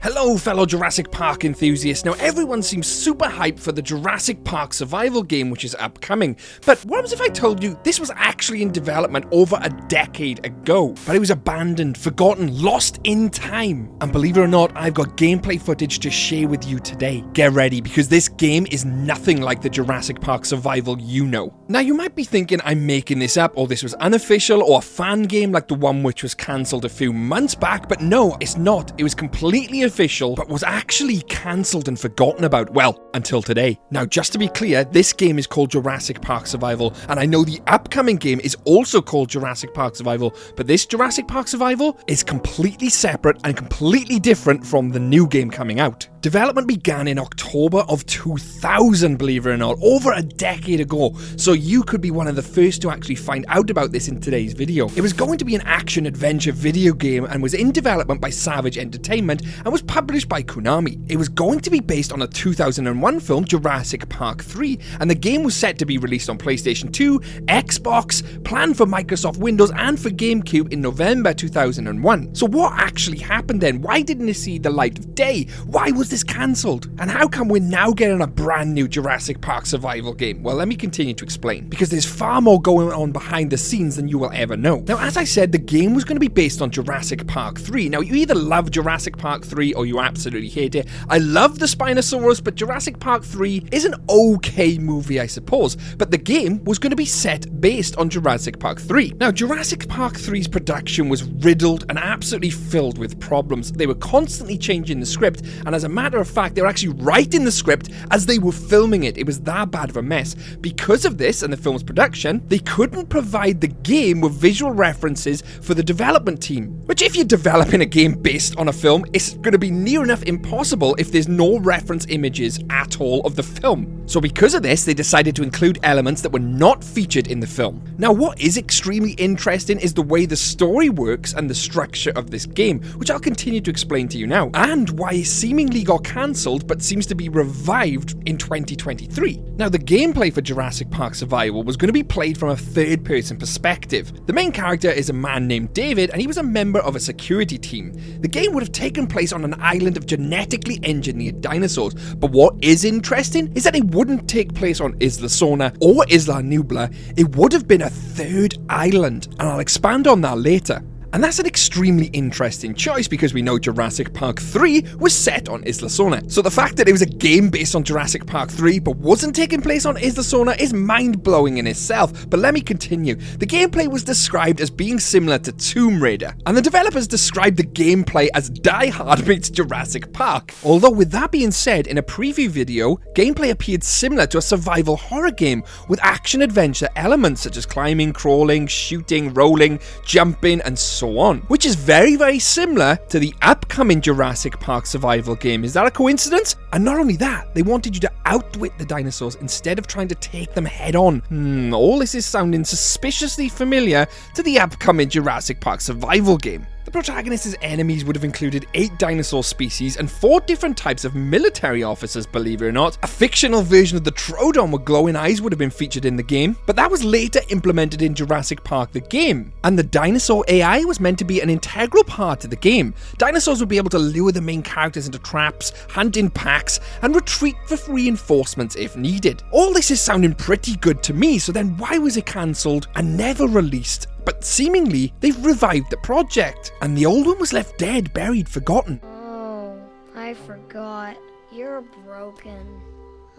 Hello fellow Jurassic Park enthusiasts. Now everyone seems super hyped for the Jurassic Park survival game which is upcoming, but what if I told you this was actually in development over a decade ago, but it was abandoned, forgotten, lost in time? And believe it or not, I've got gameplay footage to share with you today. Get ready, because this game is nothing like the Jurassic Park survival you know. Now you might be thinking I'm making this up, or this was unofficial, or a fan game like the one which was cancelled a few months back, but no, it's not. It was completely official, but was actually cancelled and forgotten about, well, until today. Now, just to be clear, this game is called Jurassic Park Survival, and I know the upcoming game is also called Jurassic Park Survival, but this Jurassic Park Survival is completely separate and completely different from the new game coming out. Development began in October of 2000, believe it or not, over a decade ago, so you could be one of the first to actually find out about this in today's video. It was going to be an action-adventure video game and was in development by Savage Entertainment and was published by Konami. It was going to be based on a 2001 film, Jurassic Park 3, and the game was set to be released on PlayStation 2, Xbox, planned for Microsoft Windows and for GameCube in November 2001. So what actually happened then? Why didn't it see the light of day? Why was this cancelled? And how come we're now getting a brand new Jurassic Park survival game? Well, let me continue to explain, because there's far more going on behind the scenes than you will ever know. Now, as I said, the game was going to be based on Jurassic Park 3. Now, you either love Jurassic Park 3 or you absolutely hate it. I love the Spinosaurus, but Jurassic Park 3 is an okay movie, I suppose. But the game was going to be set based on Jurassic Park 3. Now, Jurassic Park 3's production was riddled and absolutely filled with problems. They were constantly changing the script, and as a matter of fact, they were actually writing the script as they were filming it. It was that bad of a mess. Because of this and the film's production, they couldn't provide the game with visual references for the development team. Which, if you're developing a game based on a film, it's going to be near enough impossible if there's no reference images at all of the film. So because of this, they decided to include elements that were not featured in the film. Now, what is extremely interesting is the way the story works and the structure of this game, which I'll continue to explain to you now, and why it seemingly got cancelled but seems to be revived in 2023. Now, the gameplay for Jurassic Park Survival was going to be played from a third-person perspective. The main character is a man named David, and he was a member of a security team. The game would have taken place on an island of genetically engineered dinosaurs, but what is interesting is that it wouldn't take place on Isla Sorna or Isla Nublar. It would have been a third island, and I'll expand on that later. And that's an extremely interesting choice because we know Jurassic Park 3 was set on Isla Sorna. So the fact that it was a game based on Jurassic Park 3 but wasn't taking place on Isla Sorna is mind-blowing in itself. But let me continue. The gameplay was described as being similar to Tomb Raider, and the developers described the gameplay as Die Hard meets Jurassic Park. Although with that being said, in a preview video, gameplay appeared similar to a survival horror game with action-adventure elements such as climbing, crawling, shooting, rolling, jumping, and so on, which is very, very similar to the upcoming Jurassic Park survival game. Is that a coincidence? And not only that, they wanted you to outwit the dinosaurs instead of trying to take them head on. All this is sounding suspiciously familiar to the upcoming Jurassic Park survival game. The protagonist's enemies would have included 8 dinosaur species and 4 different types of military officers, believe it or not. A fictional version of the Troodon with glowing eyes would have been featured in the game, but that was later implemented in Jurassic Park the game. And the dinosaur AI was meant to be an integral part of the game. Dinosaurs would be able to lure the main characters into traps, hunt in packs, and retreat for reinforcements if needed. All this is sounding pretty good to me, so then why was it cancelled and never released? But seemingly, they've revived the project, and the old one was left dead, buried, forgotten. Oh, I forgot. You're broken.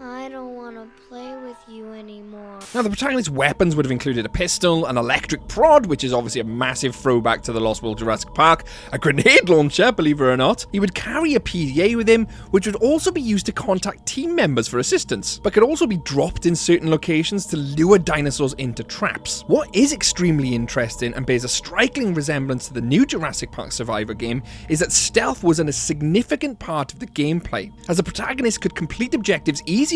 I don't want to play with you anymore. Now, the protagonist's weapons would have included a pistol, an electric prod, which is obviously a massive throwback to the Lost World Jurassic Park, a grenade launcher, believe it or not. He would carry a PDA with him, which would also be used to contact team members for assistance, but could also be dropped in certain locations to lure dinosaurs into traps. What is extremely interesting and bears a striking resemblance to the new Jurassic Park Survivor game is that stealth was a significant part of the gameplay, as the protagonist could complete objectives easier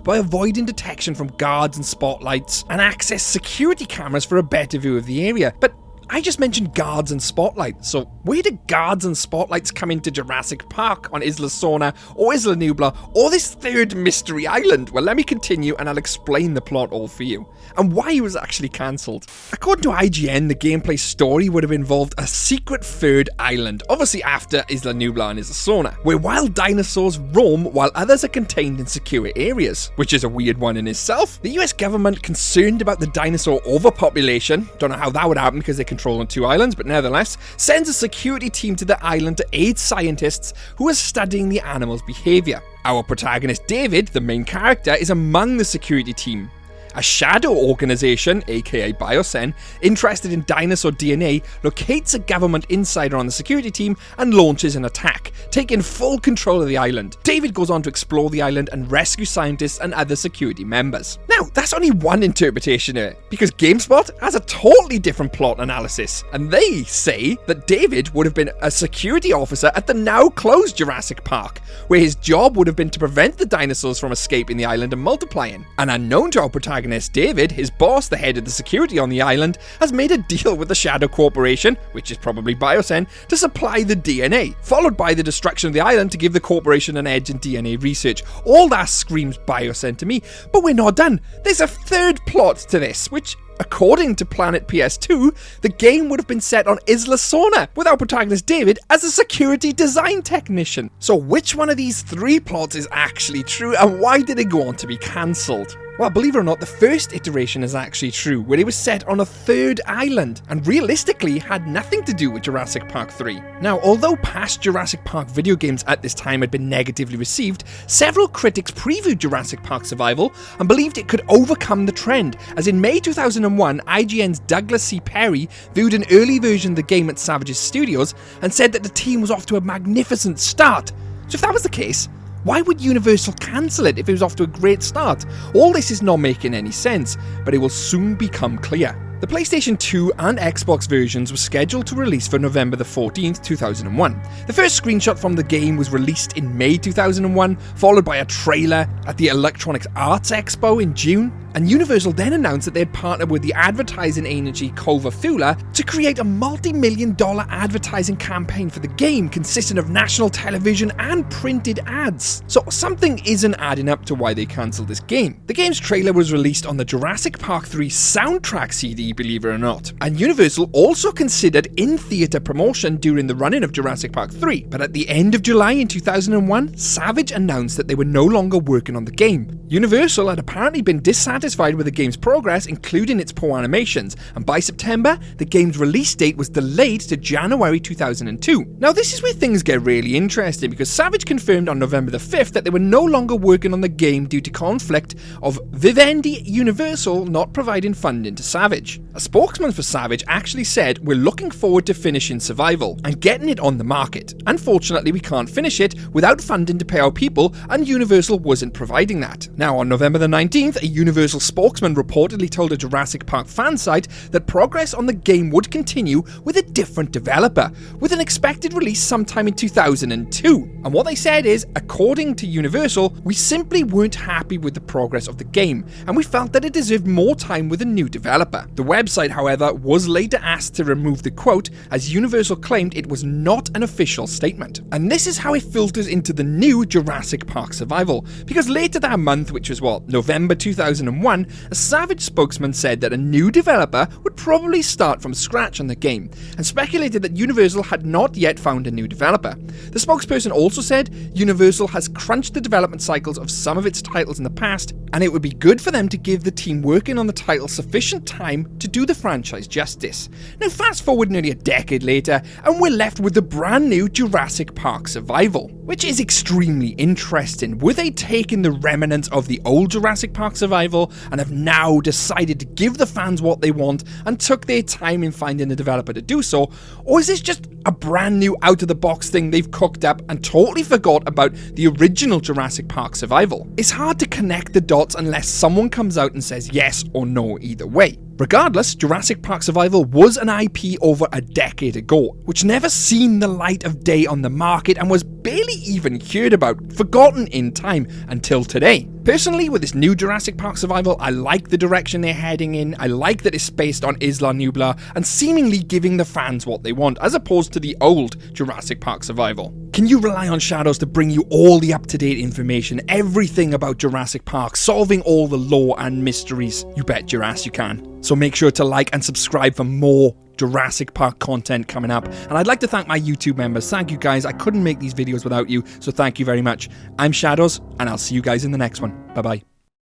by avoiding detection from guards and spotlights and access security cameras for a better view of the area. But I just mentioned guards and spotlights, so where do guards and spotlights come into Jurassic Park on Isla Sorna or Isla Nublar or this third mystery island? Well, let me continue and I'll explain the plot all for you, and why it was actually cancelled. According to IGN, the gameplay story would have involved a secret third island, obviously after Isla Nublar and Isla Sorna, where wild dinosaurs roam while others are contained in secure areas, which is a weird one in itself. The US government, concerned about the dinosaur overpopulation, don't know how that would happen because they control on 2 islands, but nevertheless, sends a security team to the island to aid scientists who are studying the animal's behaviour. Our protagonist David, the main character, is among the security team. A shadow organisation, aka Biocen, interested in dinosaur DNA, locates a government insider on the security team and launches an attack, taking full control of the island. David goes on to explore the island and rescue scientists and other security members. Now, that's only one interpretation here, because GameSpot has a totally different plot analysis, and they say that David would have been a security officer at the now closed Jurassic Park, where his job would have been to prevent the dinosaurs from escaping the island and multiplying. And unknown to our protagonist David, his boss, the head of the security on the island, has made a deal with the Shadow Corporation, which is probably Biocen, to supply the DNA, followed by the destruction of the island to give the corporation an edge in DNA research. All that screams Biocen to me, but we're not done. There's a third plot to this, which, according to Planet PS2, the game would have been set on Isla Sorna, with our protagonist David as a security design technician. So which one of these 3 plots is actually true, and why did it go on to be cancelled? Well, believe it or not, the first iteration is actually true, where it was set on a 3rd island, and realistically had nothing to do with Jurassic Park 3. Now, although past Jurassic Park video games at this time had been negatively received, several critics previewed Jurassic Park Survival and believed it could overcome the trend, as in May 2001, IGN's Douglas C. Perry viewed an early version of the game at Savage's Studios and said that the team was off to a magnificent start. So if that was the case, why would Universal cancel it if it was off to a great start? All this is not making any sense, but it will soon become clear. The PlayStation 2 and Xbox versions were scheduled to release for November the 14th, 2001. The first screenshot from the game was released in May 2001, followed by a trailer at the Electronic Arts Expo in June. And Universal then announced that they had partnered with the advertising agency Culver Fuller to create a multi-million-dollar advertising campaign for the game consisting of national television and printed ads. So something isn't adding up to why they cancelled this game. The game's trailer was released on the Jurassic Park 3 soundtrack CD, believe it or not. And Universal also considered in-theater promotion during the running of Jurassic Park 3. But at the end of July in 2001, Savage announced that they were no longer working on the game. Universal had apparently been dissatisfied with the game's progress, including its poor animations, and by September, the game's release date was delayed to January 2002. Now, this is where things get really interesting, because Savage confirmed on November the 5th that they were no longer working on the game due to conflict of Vivendi Universal not providing funding to Savage. A spokesman for Savage actually said, "We're looking forward to finishing Survival and getting it on the market. Unfortunately, we can't finish it without funding to pay our people, and Universal wasn't providing that." Now, on November the 19th, a Universal spokesman reportedly told a Jurassic Park fan site that progress on the game would continue with a different developer, with an expected release sometime in 2002. And what they said is, according to Universal, "We simply weren't happy with the progress of the game, and we felt that it deserved more time with a new developer." The website, however, was later asked to remove the quote, as Universal claimed it was not an official statement. And this is how it filters into the new Jurassic Park Survival, because later that month, which was November 2001, a Savage spokesman said that a new developer would probably start from scratch on the game, and speculated that Universal had not yet found a new developer. The spokesperson also said Universal has crunched the development cycles of some of its titles in the past, and it would be good for them to give the team working on the title sufficient time to do the franchise justice. Now, fast forward nearly a decade later, and we're left with the brand new Jurassic Park Survival, which is extremely interesting. Were they taking the remnants of the old Jurassic Park Survival and have now decided to give the fans what they want and took their time in finding a developer to do so? Or is this just a brand new out-of-the-box thing they've cooked up and totally forgot about the original Jurassic Park Survival? It's hard to connect the dots unless someone comes out and says yes or no either way. Regardless, Jurassic Park Survival was an IP over a decade ago, which never seen the light of day on the market and was barely even heard about, forgotten in time until today. Personally, with this new Jurassic Park Survival, I like the direction they're heading in. I like that it's based on Isla Nublar and seemingly giving the fans what they want, as opposed to the old Jurassic Park Survival. Can you rely on Shadows to bring you all the up-to-date information, everything about Jurassic Park, solving all the lore and mysteries? You bet your ass you can. So make sure to like and subscribe for more Jurassic Park content coming up. And I'd like to thank my YouTube members. Thank you guys. I couldn't make these videos without you, so thank you very much. I'm Shadows, and I'll see you guys in the next one. Bye-bye.